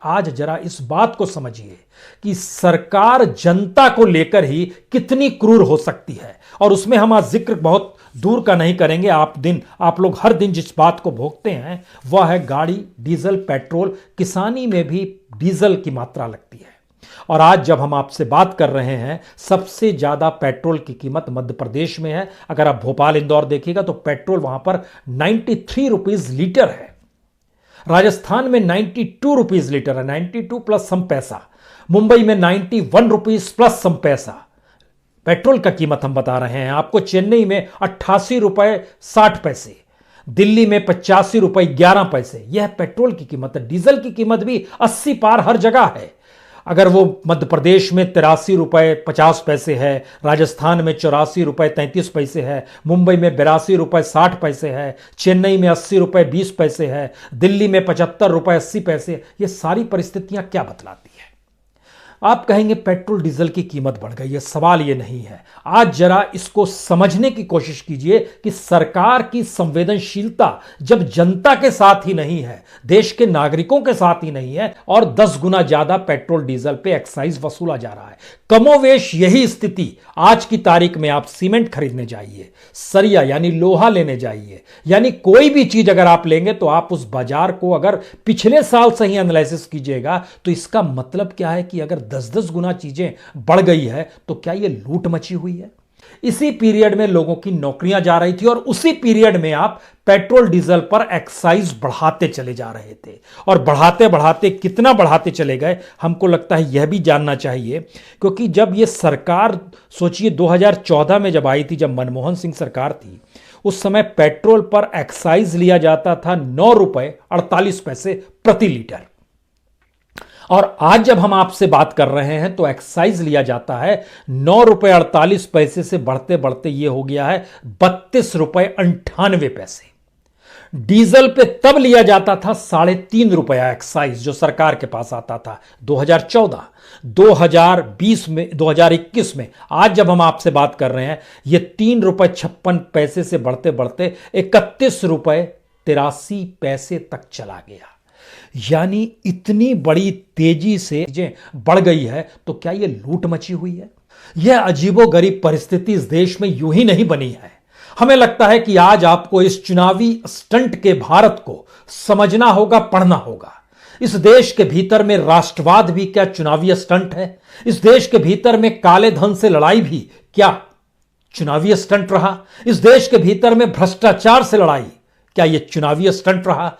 आज जरा इस बात को समझिए कि सरकार जनता को लेकर ही कितनी क्रूर हो सकती है। और उसमें हम आज जिक्र बहुत दूर का नहीं करेंगे। आप लोग हर दिन जिस बात को भोगते हैं वह है गाड़ी, डीजल, पेट्रोल। किसानी में भी डीजल की मात्रा लगती है। और आज जब हम आपसे बात कर रहे हैं, सबसे ज्यादा पेट्रोल की कीमत मध्य प्रदेश में है। अगर आप भोपाल, इंदौर देखिएगा तो पेट्रोल वहां पर 93 रुपीज लीटर है। राजस्थान में 92 रुपीज लीटर है, 92 प्लस सम पैसा। मुंबई में 91 रुपीज प्लस सम पैसा पेट्रोल का कीमत हम बता रहे हैं आपको। चेन्नई में 88 रुपए 60 पैसे, दिल्ली में 85 रुपए 11 पैसे। यह पेट्रोल की कीमत है। डीजल की कीमत भी 80 पार हर जगह है। अगर वो मध्य प्रदेश में 83 रुपए 50 पैसे है, राजस्थान में 84 रुपए 33 पैसे है, मुंबई में 82 रुपए 60 पैसे है, चेन्नई में 80 रुपए 20 पैसे है, दिल्ली में 75 रुपए 80 पैसे। ये सारी परिस्थितियां क्या बतलाती है? आप कहेंगे पेट्रोल डीजल की कीमत बढ़ गई है। सवाल ये नहीं है। आज जरा इसको समझने की कोशिश कीजिए कि सरकार की संवेदनशीलता जब जनता के साथ ही नहीं है, देश के नागरिकों के साथ ही नहीं है, और 10 गुना ज्यादा पेट्रोल डीजल पे एक्साइज वसूला जा रहा है। कमोवेश यही स्थिति आज की तारीख में आप सीमेंट खरीदने जाइए, सरिया यानी लोहा लेने जाइए, यानी कोई भी चीज अगर आप लेंगे तो आप उस बाजार को अगर पिछले साल से ही एनालिसिस कीजिएगा तो इसका मतलब क्या है कि अगर 10-10 गुना चीजें बढ़ गई है तो क्या यह लूट मची हुई है? इसी पीरियड में लोगों की नौकरियां जा रही थी और उसी पीरियड में आप पेट्रोल डीजल पर एक्साइज बढ़ाते चले जा रहे थे। और बढ़ाते बढ़ाते कितना बढ़ाते चले गए, हमको लगता है यह भी जानना चाहिए। क्योंकि जब यह सरकार, सोचिए 2014 में जब आई थी, जब मनमोहन सिंह सरकार थी, उस समय पेट्रोल पर एक्साइज लिया जाता था 9 रुपए 48 पैसे प्रति लीटर। और आज जब हम आपसे बात कर रहे हैं तो एक्साइज लिया जाता है 9 रुपए 48 पैसे से बढ़ते बढ़ते ये हो गया है 32 रुपए 98 पैसे। डीजल पे तब लिया जाता था 3.5 रुपया एक्साइज, जो सरकार के पास आता था 2014, 2020 में, 2021 में। आज जब हम आपसे बात कर रहे हैं ये 3 रुपए 56 पैसे से बढ़ते बढ़ते 31 रुपए 83 पैसे तक चला गया। यानी इतनी बड़ी तेजी से चीजें बढ़ गई है तो क्या यह लूट मची हुई है? यह अजीबोगरीब परिस्थिति इस देश में यूं ही नहीं बनी है। हमें लगता है कि आज आपको इस चुनावी स्टंट के भारत को समझना होगा, पढ़ना होगा। इस देश के भीतर में राष्ट्रवाद भी क्या चुनावी स्टंट है? इस देश के भीतर में काले धन से लड़ाई भी क्या चुनावी स्टंट रहा? इस देश के भीतर में भ्रष्टाचार से लड़ाई क्या यह चुनावी स्टंट रहा?